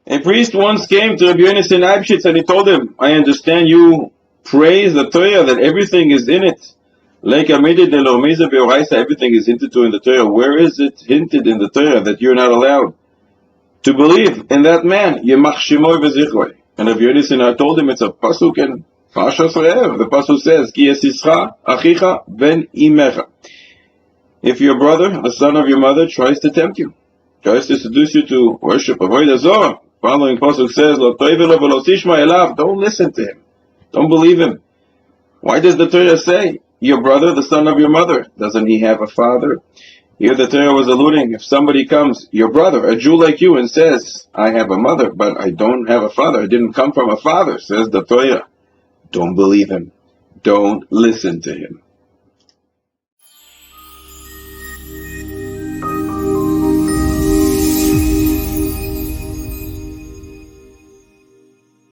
A priest once came to Rabbi Bnei Menashe Jews and he told him, I understand you praise the Torah, that everything is in it. Everything is hinted to in the Torah. Where is it hinted in the Torah that you're not allowed to believe in that man? And Rabbi Bnei Menashe Jews told him it's a pasuk in Parshas RAV. The pasuk says, Ki esischa achicha ben imecha. If your brother, the son of your mother, tries to tempt you, tries to seduce you to worship avodah zarah, following pasuk says, don't listen to him. Don't believe him. Why does the Torah say, your brother, the son of your mother? Doesn't he have a father? Here the Torah was alluding, if somebody comes, your brother, a Jew like you, and says, I have a mother, but I don't have a father, I didn't come from a father, says the Torah, don't believe him. Don't listen to him.